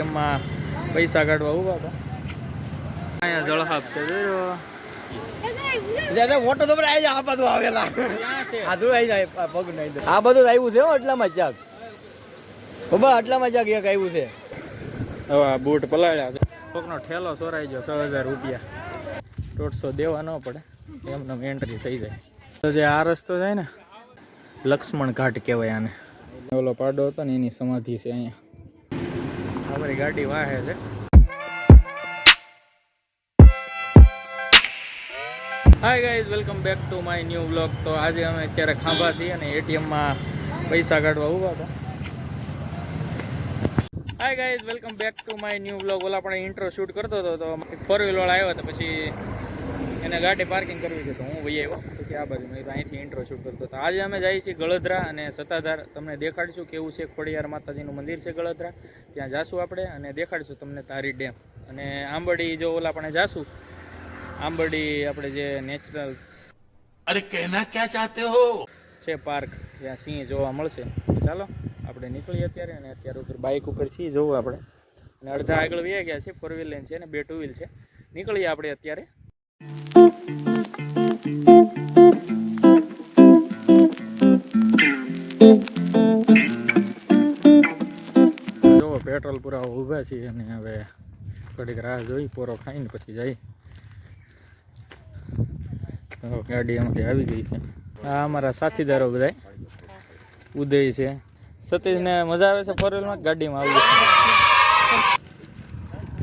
એમાં પૈસા કાઢવા ઉભા હતા. અહીંયા જળહાપ છે જોયો. મોટો તો આ બધું આવેલા આધું આવી જાય પગ નહીં. આ બધું આવ્યું છે એટલામાં ચાક બાબા, એટલામાં ચાક એક આવ્યું છે. હવે આ બૂટ પલાળ્યા છે. કોકનો ઠેલો સોરાઈ ગયો 6000 રૂપિયા. 150 દેવા ન પડે, એમને એન્ટ્રી થઈ જાય. તો જે આ રસ્તો જાય ને લક્ષ્મણ ઘાટ કહેવાય આને. ઓલો પાડો હતો ને એની સમાધિ છે અહીંયા. અમારી ગાડી વાહે છે. Hi guys, welcome back to my new vlog. તો આજે અમે અત્યારે ખાંભા છીએ અને એટીએમમાં પૈસા કાઢવા ઊભા હતા. Hi guys, welcome back to my new vlog. ઓલા આપણે ઇન્ટ્રો શૂટ કરતો હતો તો 4 વ્હીલ વાળા આવ્યો હતો, પછી એને ગાડી પાર્કિંગ કરવી હતી તો હું વહી આવ્યો. પછી આ બાજુ અહીંથી ઇન્ટ્રો શૂટ કરતો હતો. આજે અમે જઈએ છીએ ગળધરા અને સત્તાધાર. તમને દેખાડીશું કેવું છે. ખોડિયાર માતાજીનું મંદિર છે ગળધરા, ત્યાં જાશું આપણે અને દેખાડીશું તમને તારી ડેમ. અને આંબડી જો ઓલા આપણે જાશું આંબડી, આપણે જે નેચરલ અરે કહેના ક્યાં ચાહતે હો છે પાર્ક, જ્યાં સિંહ જોવા મળશે. ચાલો આપણે નીકળીએ અત્યારે. અને અત્યારે ઉપર બાઇક ઉપર છીએ જોવું આપણે. અને અડધા આગળ વહી ગયા છે. 4 વ્હીલ લેન છે અને 2 2 વ્હીલ છે. નીકળીએ આપણે અત્યારે. જો પેટ્રોલ પૂરા ઊભા છીએ અને હવે ઘડીક રાહ જોઈ, પોરો ખાઈને પછી જઈ. ગાડી અમારી આવી ગઈ છે. આ અમારા સાથીદારો બધા. ઉદય છે, સતીશને મજા આવે છે 4 વ્હીલમાં, ગાડીમાં આવું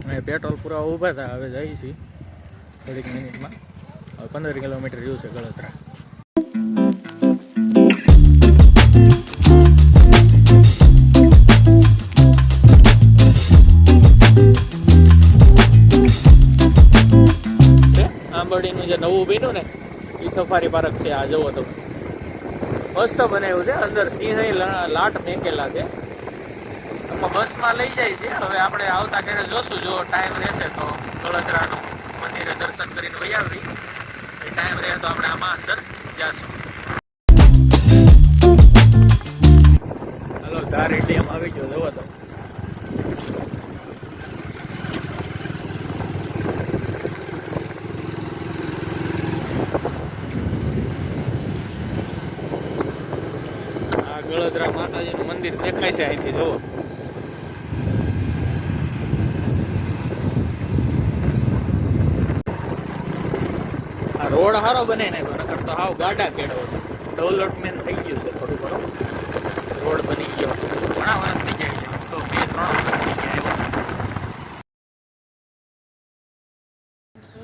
છે. પેટ્રોલ પૂરા ઊભા હતા. હવે જઈએ છીએ થોડીક મિનિટમાં. 15 કિલોમીટર રહ્યું છે ગળતરા. આંબડીનું જે નવું બન્યું ને એ સફારી પાર્ક છે. આ જુઓ તો મસ્ત બનાવ્યું છે. અંદર સિંહની લાટ મેકેલા છે. આમાં બસમાં લઈ જાય છે. હવે આપણે આવતા ક્યારે જોશું, જો ટાઈમ રહેશે તો ગળધરાનું મંદિરે દર્શન કરીને વહી આવી. ટાઈમ રહે તો આપણે આમાં અંદર જઈશું. હાલો, ધારી ડેમ આવી ગયો જુઓ તો. ગળધરા માતાજીનું મંદિર દેખાય છે અહીંથી જુઓ. આ રોડ સારો બને નાખ્યો, નકર તો હાવ ગાડા કેળવો. ડેવલપમેન્ટ થઈ ગયું છે થોડું ઘણું. રોડ બની ગયો, ઘણા વર્ષ થઈ જાય છે. તો 2-3 વર્ષ થઈ ગયા.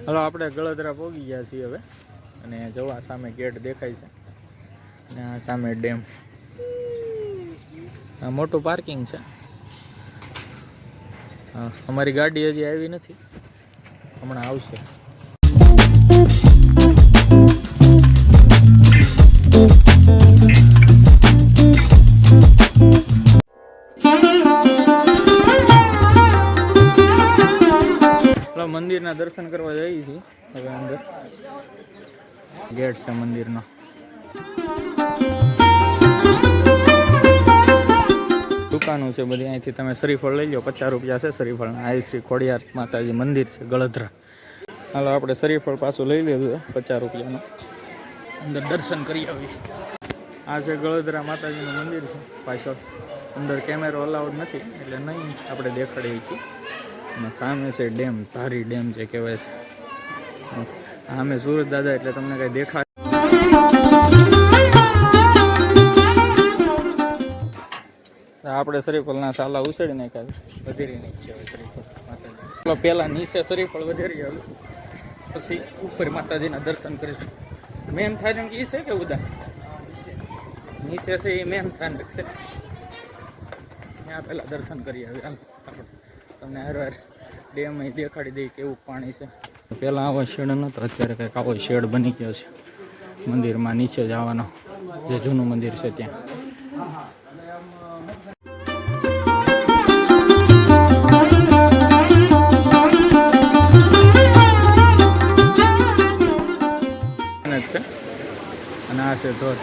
હાલો, આપણે ગળધરા પહોંચી ગયા છીએ હવે. અને જોવા સામે ગેટ દેખાય છે અને આ સામે ડેમ. આ મોટું પાર્કિંગ છે. હા, અમારી ગાડી હજી આવી નથી, હમણાં આવશે. મંદિરના દર્શન કરવા જઈએ છીએ હવે અંદર. ગેટ છે મંદિરનો. દુકાનો છે બધી. અહીંથી તમે શ્રીફળ લઈ લો, 50 રૂપિયા છે શ્રીફળ. આ શ્રી ખોડિયાર માતાજી મંદિર છે ગળધરા. હાલો, આપણે શ્રીફળ પાછું લઈ લીધું 50 રૂપિયાનું. અંદર દર્શન કરી આવી. આ છે ગળધરા માતાજીનું મંદિર છે પાછળ. અંદર કેમેરો અલાઉડ નથી એટલે નહીં આપણે દેખાડીએ છીએ. અને સામે છે ડેમ, ધારી ડેમ જે કહેવાય છે. આમે સુરત દાદા એટલે તમને કંઈ દેખાય. આપણે શ્રીફળના સાલા ઉછેડી નાખ્યા, વધેરી નાખ્યા શ્રીફળ માતાજી. પહેલાં નીચે શ્રીફળ વધેરી આવ્યું, પછી ઉપર માતાજીના દર્શન કરીશું. મેન થાય એ છે કે ઉદા નીચે છે એ મેન થાય છે. ત્યાં પહેલાં દર્શન કરી આવ્યા. તમને હાર ડેમ દેખાડી દઈએ કેવું પાણી છે. પહેલાં આવો શેડ નહોતો, અત્યારે કંઈક આવો શેડ બની ગયો છે મંદિરમાં નીચે જવાનો. જે જૂનું મંદિર છે ત્યાં. છે અને આ છે ધોધ.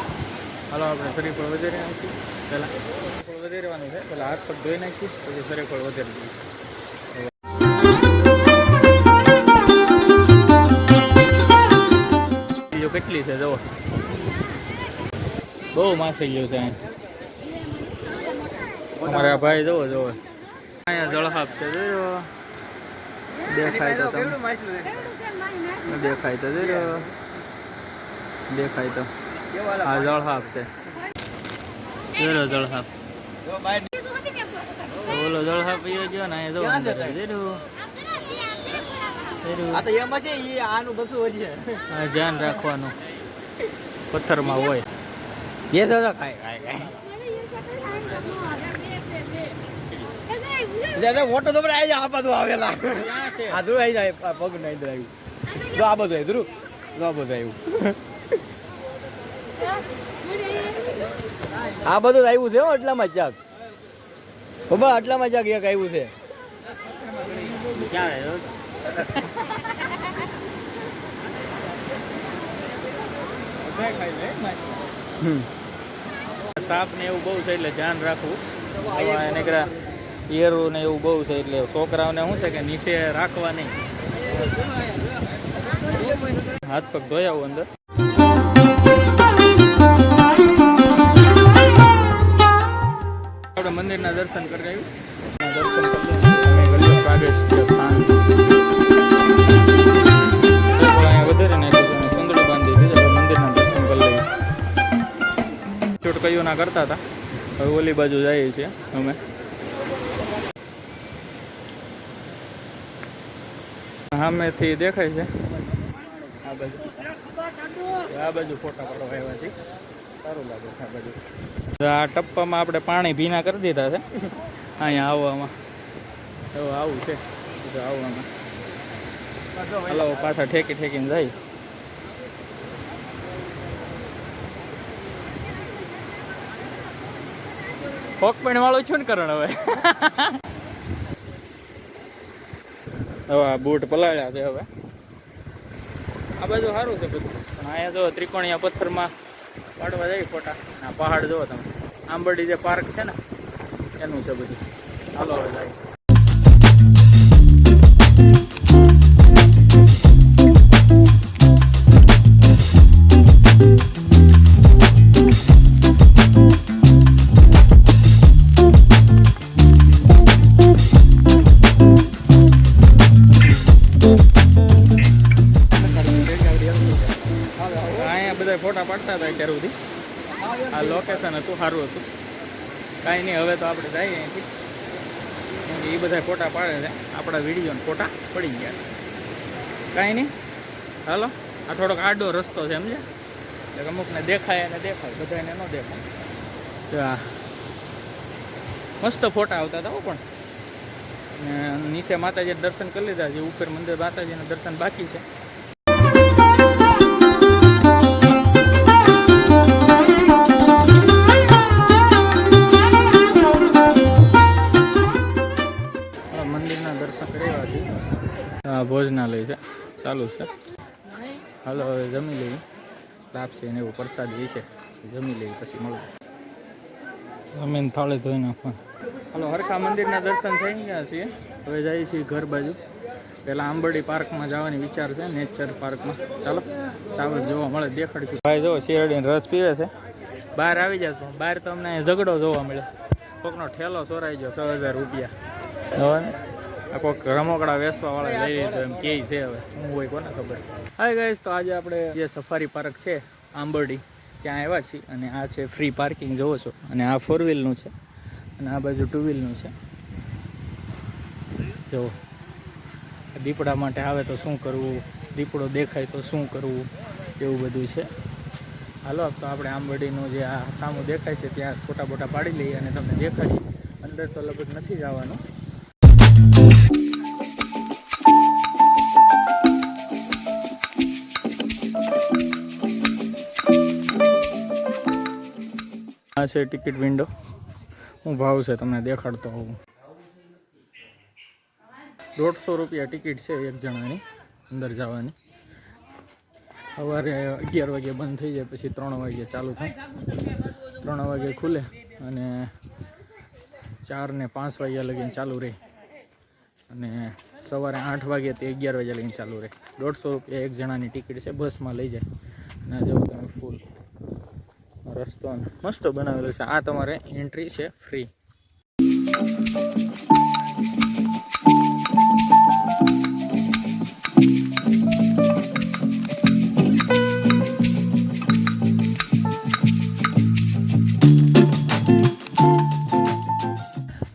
હાલો આપણે શરીફળ વધારી નાખીએ પહેલાં. શરીફળ વધારવાનું છે, પહેલાં હાથ પગ ધોઈ નાખીએ પછી શરીફળ વધારી દઈએ. બીજો કેટલી છે જુઓ, બહુ માસી ગયું છે અહીં. અમારા ભાઈ જુઓ જુઓ અહીંયા જળહાપ છે, જોયો દેખાય તો તમને? દેખાય તો જોયો, દેખાય તો આ જળહાપ છે, જોયો જળહાપ. ઓલો જળહાપ પીયો ગયો ને અહીંયા જવો અંદર જોયું. આ તો એમ છે ઈ આનું બસું છે. આ ધ્યાન રાખવાનું, પથ્થરમાં હોય. એ તો ખાય ખાય ખાય. દાદા મોટો તો પણ આવી જાય, આ બધું આવેલા આ ધ્રુવ આવી જાય, પગ નહીં આવ્યું જો આ બધું ધ્રુવ જો આ બધું આવ્યું. આ બધું આવ્યું છે એટલામાં ચાક બાબા, આટલામાં ચાક એક આવ્યું છે. સાપ ને એવું બહુ છે એટલે ધ્યાન રાખવું. નીકળ્યા ઈયરું ને એવું બહુ છે એટલે છોકરાઓને શું છે કે નીચે રાખવા નહીં. હાથ પગ ધોઈ આવું અંદર. આપણે મંદિરના દર્શન કરી આવ્યું, દર્શન કરી પ્રવેશ વધારે નાખ્યું, સુંદરી બાંધી દીધી. મંદિરના દર્શન કરી લઈએ. કયું ના કરતા હતા, હવે ઓલી બાજુ જઈએ છીએ અમે. સામેથી દેખાય છે આ બાજુ ફોટા પાડવા આવ્યા છે, સારું લાગે છે આ બાજુ. આ ટપ્પામાં આપણે પાણી ભીના કરી દીધા છે અહીંયા આવવામાં. એવું આવું છે આવવામાં. હાલો પાછા ઠેકી ઠેકીને જાય. પોકપણ વાળું છું ને કરણ હવે. હવે આ બૂટ પલાળ્યા છે. હવે આ બાજુ સારું છે બધું, પણ અહીંયા જો ત્રિકોણીયા પથ્થરમાં પાડવા જાય ફોટા. આ પહાડ જુઓ તમે, આંબરડી જે પાર્ક છે ને એનું છે બધું. હાલો હવે જાય. ફોટા પાડતા હતા અત્યાર સુધી. આ લોકેશન હતું, સારું હતું. કાંઈ નહીં, હવે તો આપણે જઈએ અહીંથી. એ બધા ફોટા પાડે છે, આપણા વિડીયોને ફોટા પડી ગયા છે. કાંઈ નહીં, હાલો. આ થોડોક આડો રસ્તો છે સમજ્યા, એટલે અમુકને દેખાય અને દેખાય, બધાને ન દેખાય. મસ્ત ફોટા આવતા હતા પણ. નીચે માતાજી દર્શન કરી લીધા છે, ઉપર મંદિર માતાજીના દર્શન બાકી છે. મંદિરના દર્શન કર્યા છે. આ ભોજનાલય છે, ચાલુ છે. હાલો હવે જમી લઈએ. લાપસી ને એવું પ્રસાદી છે, જમી લઈએ પછી મળવું. જમીન થાળી ધોઈ નાખવા. હાલો હરખા મંદિરના દર્શન થઈ ગયા છીએ. હવે જઈએ છીએ ઘર બાજુ. પહેલાં આંબરડી પાર્કમાં જવાની વિચાર છે, નેચર પાર્કમાં. ચાલો સાવજ જોવા મળે, દેખાડીશું. ભાઈ જો શેરડીનો રસ પીવે છે. બહાર આવી જાય તો બહાર તો અમને ઝઘડો જોવા મળે. કોકનો ઠેલો ચોરાઈ ગયો 6000 રૂપિયા. હવે આ કોઈક રમકડા વેચવાવાળા લઈ લીધો એમ કે છે. હવે હું હોય કોને ખબર. હાય ગાઈસ, તો આજે આપણે જે સફારી પાર્ક છે આંબરડી ત્યાં આવ્યા છીએ. અને આ છે ફ્રી પાર્કિંગ જોવો છો. અને આ 4 વ્હીલનું છે અને આ બાજુ 2 વ્હીલનું છે. જો દીપડા માટે આવે તો શું કરવું, દીપડો દેખાય તો શું કરવું, એવું બધું છે. હાલો તો આપણે આંબરડીનું જે આ સામું દેખાય છે ત્યાં ફોટા બોટા પાડી લઈએ અને તમને દેખાડીએ. અંદર તો લગભગ નથી જવાનું. આ છે ટિકિટ વિન્ડો. હું ભાવ છે તમને દેખાડતો હોઉં. 150 રૂપિયા ટિકિટ છે એક જણાની અંદર જવાની. સવારે 11 વાગે બંધ થઈ જાય, પછી 3 વાગે ચાલુ થાય. 3 વાગે ખુલે અને 4 ને 5 વાગ્યા લગીને ચાલુ રહે, અને સવારે 8 વાગ્યાથી 11 વાગ્યા લગીને ચાલુ રહે. 150 રૂપિયા એક જણાની ટિકિટ છે, બસમાં લઈ જાય. અને જો તમે ફૂલ રસ્તો મસ્ત બનાવેલો છે. આ તમારે એન્ટ્રી છે ફ્રી.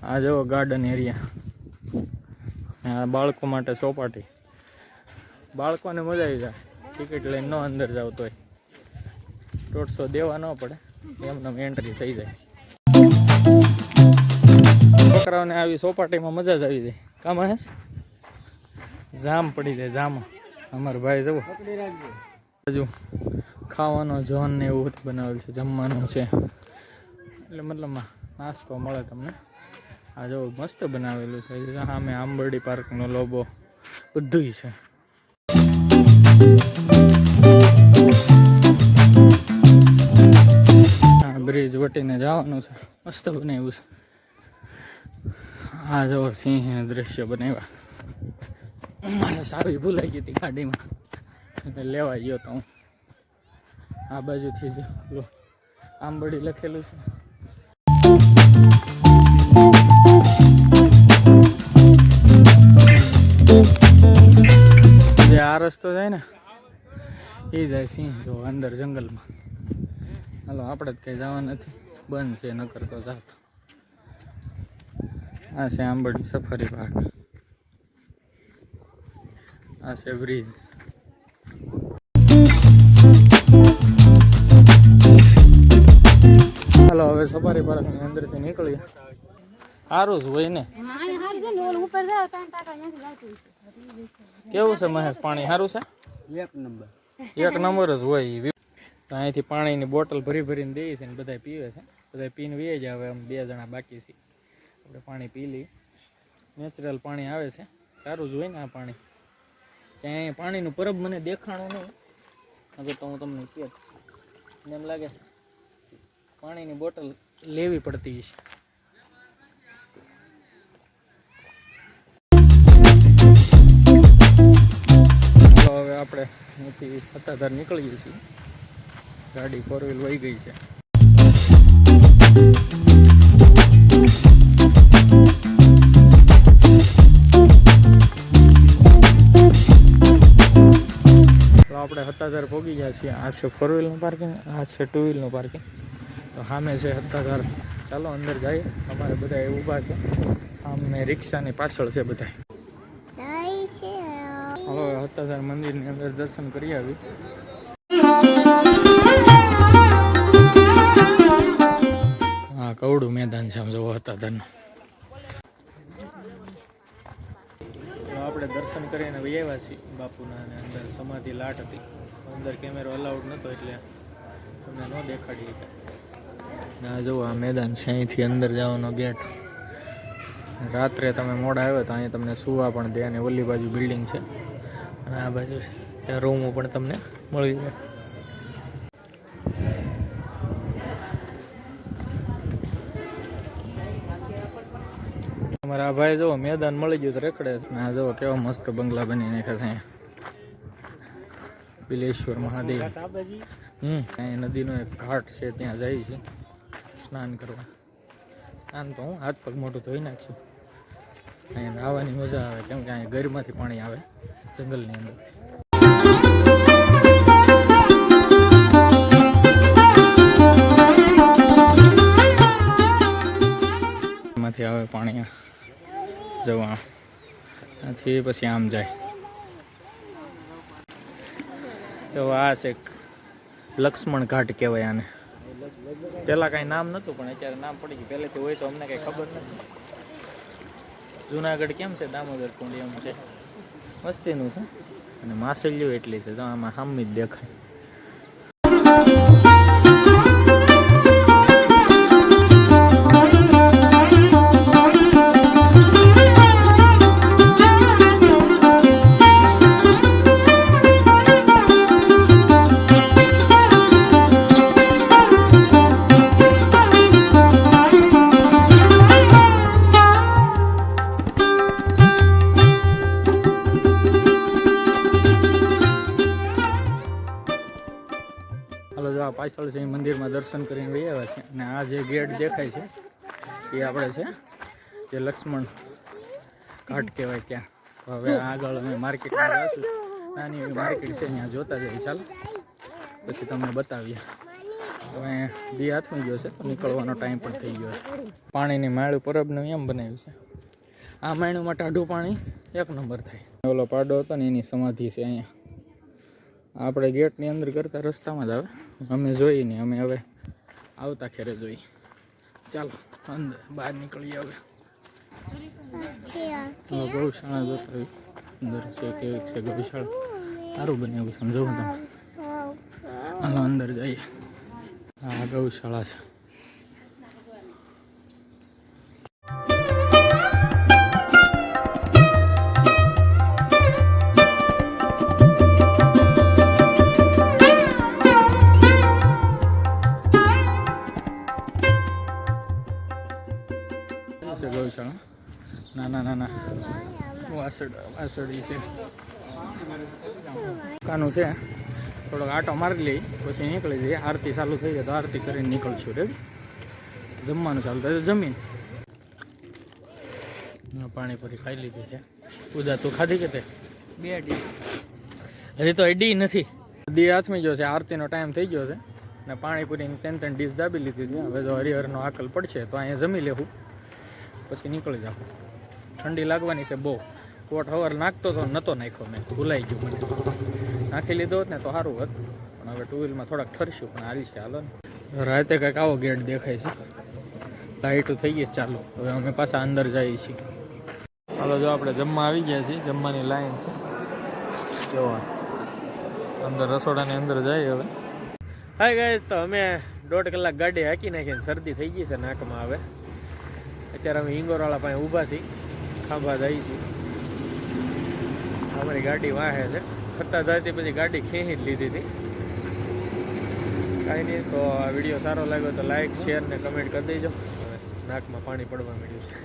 આ જો ગાર્ડન એરિયા, બાળકો માટે ચોપાટી. બાળકોને મજા આવી જાય, ટિકિટ લઈને ન અંદર જાવ તોય 150 દેવા ન પડે, એમને એન્ટ્રી થઈ જાય. છોકરાઓને આવી ચોપાટીમાં મજા જ આવી જાય. કામ હે જામ પડી જાય, જામ. અમારા ભાઈ જવો હજુ ખાવાનો ઝોન ને એવું બધું બનાવેલું છે, જમવાનું છે, એટલે મતલબમાં નાસ્તો મળે તમને. આ જો મસ્ત બનાવેલું છે. સામે આંબરડી પાર્કનો લોગો બધું છે. આ બ્રિજ વટીને જવાનું છે, મસ્ત બનાવ્યું છે. આ જો સિંહ દ્રશ્ય બનાવ્યા. મારે સારી ભૂલાઈ ગઈ હતી ગાડીમાં, એટલે લેવા ગયો તો હું. આ બાજુથી જ આંબરડી લખેલું છે. જે આ રસ્તો જાય ને એ જાય સિંહ જો અંદર જંગલમાં. હાલો આપણે જ કંઈ જવા નથી, બંધ છે, ન કરતો જાત. આ છે આંબરડી સફારી પાર્ક, આ છે બ્રિજ. હાલો હવે સફારી પાર્કની અંદરથી નીકળીએ. સારું જ હોય ને. કેવું છે મહેશ, પાણી સારું છે? 1 નંબર જ હોય. અહીંથી પાણીની બોટલ ભરી ભરીને દે છે ને બધા પીવે છે. બધા પીને વે જ આવે. આમ 2 જણા બાકી છે, આપણે પાણી પી લઈએ. નેચરલ પાણી આવે છે, સારું જ હોય ને આ પાણી. ક્યાંય પાણીનું પરબ મને દેખાણું નહીં, અગર તો હું તમને કહે એમ લાગે પાણીની બોટલ લેવી પડતી છે. હવે આપણે અહીંથી સત્તાધાર નીકળીએ છીએ. ગાડી 4 વ્હીલ વહી ગઈ છે. આપણે સત્તાધાર પહોંચી ગયા છીએ. આ છે 4 વ્હીલનું પાર્કિંગ, આ છે 2 વ્હીલનું પાર્કિંગ. તો સામે છે સત્તાધાર. ચાલો અંદર જઈએ. અમારે બધા એ ઊભા છે આમને રિક્ષાની પાછળ છે બધા. હવે સત્તાધાર મંદિરની અંદર દર્શન કરી આવી. હા કવડું મેદાન છે આમ જવો સત્તાધારનું. આપણે દર્શન કરીને આવ્યા છીએ બાપુના. અને અંદર સમાધિ લાટ હતી, અંદર કેમેરો અલાઉડ નહોતો એટલે તમને ન દેખાડી. આ જુઓ આ મેદાન છે, અહીંથી અંદર જવાનો ગેટ. રાત્રે તમે મોડા આવ્યો તો અહીંયા તમને સુવા પણ દે. અને ઓલી બાજુ બિલ્ડિંગ છે અને આ બાજુ છે ત્યાં રૂમો પણ તમને મળી જાય. અમારા ભાઈ જુઓ મેદાન મળી ગયું તો રેકડે. આ જુઓ કેવા મસ્ત બંગલા બની નાખ્યા છે અહીંયા. બિલેશ્વર મહાદેવ. અહીંયા નદીનો એક ઘાટ છે, ત્યાં જાય છે સ્નાન કરવા. આમ તો હું હાથ પગ મોટું ધોઈ નાખશું. અહીંયા નાહવાની મજા આવે, કેમ કે અહીંયા ગરમાંથી પાણી આવે જંગલની અંદરથી. એમાંથી આવે પાણી જવા, ત્યાંથી પછી આમ જાય. તો આ છે લક્ષ્મણ ઘાટ કહેવાય આને. પહેલાં કાંઈ નામ નહોતું પણ અત્યારે નામ પડી ગયું. પહેલેથી હોય તો અમને કાંઈ ખબર નથી. જુનાગઢ કેમ છે, દામોદર કુંડ એમ છે. મસ્તીનું છે અને માછલીઓ એટલી છે, તો આમાં સામી જ દેખાય. આ પાછળ છે એ મંદિરમાં દર્શન કરીને વહી આવ્યા છે. અને આ જે ગેટ દેખાય છે એ આપણે છે જે લક્ષ્મણ ઘાટ કહેવાય ત્યાં. તો હવે આગળ અમે માર્કેટમાં જઈશું. નાની એવી માર્કેટ છે ત્યાં જોતા જઈએ. ચાલો પછી તમને બતાવીએ. હવે દી હાથમાં ગયો છે તો નીકળવાનો ટાઈમ પણ થઈ ગયો છે. પાણીની માળું પરબનું એમ બનાવ્યું છે. આ માળુમાં ટાઢું પાણી એક નંબર થાય. ઓલો પાડો હતો ને એની સમાધિ છે અહીંયા. આપણે ગેટની અંદર કરતા રસ્તામાં જ આવે. અમે જોઈએ નહીં, અમે હવે આવતા ખેરે જોઈએ. ચાલો અંદર બહાર નીકળીએ હવે. ગૌશાળા જોતા હોય અંદર છે કેવી છે ગૌશાળા. સારું બનાવ્યું સમજો તમે. હાલો અંદર જઈએ. આ ગૌશાળા છે. ગૌશાળા નાના નાના વાસળી છે. કાનું છે. થોડોક આટો મારી લઈ પછી નીકળી જઈએ. આરતી ચાલુ થઈ જાય તો આરતી કરીને નીકળશું. રેડી? જમવાનું ચાલુ થાય તો જમીન. પાણીપુરી ખાઈ લીધી છે. પૂજા તું ખાધી કે તે? 2 ડી. હજી તો એડી નથી. દી હાથમી ગયો છે. આરતીનો ટાઈમ થઈ ગયો છે ને પાણીપુરીની 3 ડીશ દાબી લીધી છે. હવે જો હરિહરનો આકલ પડશે તો અહીંયા જમી લેવું પછી નીકળી જાવ. ઠંડી લાગવાની છે બહુ. કોટ હવાર નાખતો તો નહોતો નાખ્યો મેં, ભૂલાઈ ગયું મને. નાખી લીધો હોત ને તો સારું હોત. પણ હવે ટુ વ્હીલમાં થોડાક ઠરશું પણ હાલ છે. હાલો ને રાતે કંઈક આવો ગેટ દેખાય છે. લાઇટો થઈ ગઈ છે ચાલુ. હવે અમે પાછા અંદર જઈએ છીએ. હાલો જો આપણે જમવા આવી ગયા છીએ. જમવાની લાઈન છે જોવા. અંદર રસોડાની અંદર જઈએ હવે. હાય ગાઈસ, તો અમે 1.5 કલાક ગાડી હાંકી નાખીને શરદી થઈ ગઈ છે નાકમાં. હવે અત્યારે અમે હિંગોરવાળા પાસે ઊભા છીએ. ખાંભા જઈએ છીએ. અમારી ગાડી વાહે છે. ખત્તા જતી પછી ગાડી ખેંચી જ લીધી હતી. કાંઈ નહીં. તો આ વિડીયો સારો લાગ્યો તો લાઈક, શેર ને કમેન્ટ કરી દેજો. હવે નાકમાં પાણી પડવા માંડ્યું છે.